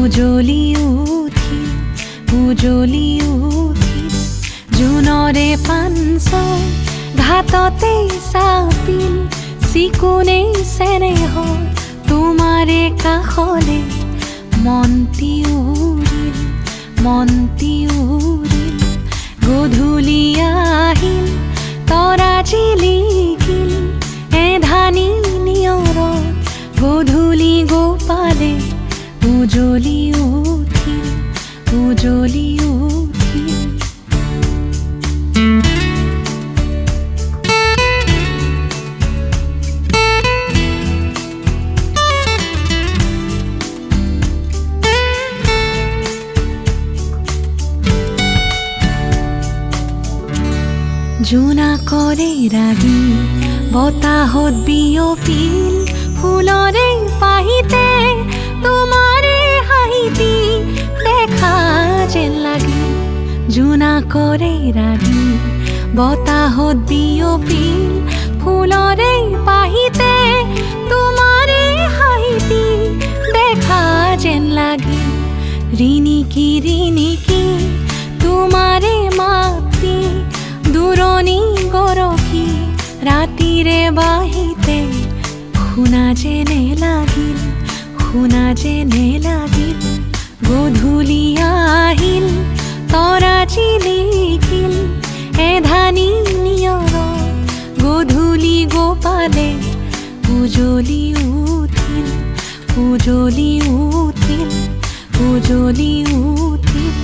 উজলি উঠিল উজলি উঠিল জোনৰে পাঞ্চ ঘাটতে চাপিল চিকুণেই চেনেহৰ তোমাৰে কাষলে মন্তি উৰিল মন্তি উৰিল গধূলি আহিল তৰা জিলিকিল এধানি নিয়ৰত গধূলি গোপালে উজলি উঠিল উজলি উঠিল জোনাকৰে ৰাগি বতাহত বিয়পিল ফুলৰে পাহিতে তোমাৰে হাঁহিতি দেখা যেন লাগিল জোনাকৰে ৰাগি বতাহত বিয়পিল ফুলৰে পাহিতে তোমাৰে হাঁহিতি দেখা যেন লাগিল ৰিণিকি তোমাৰে মাতি দূৰণি গৰকি ৰাতিৰে বাহিতে শুনা যেনে লাগিল গধূলি আহিল তৰা জিলিকিল এধানি নিয়ৰত গধূলি গোপালে উজলি উঠিল উজলি উঠিল উজলি উঠিল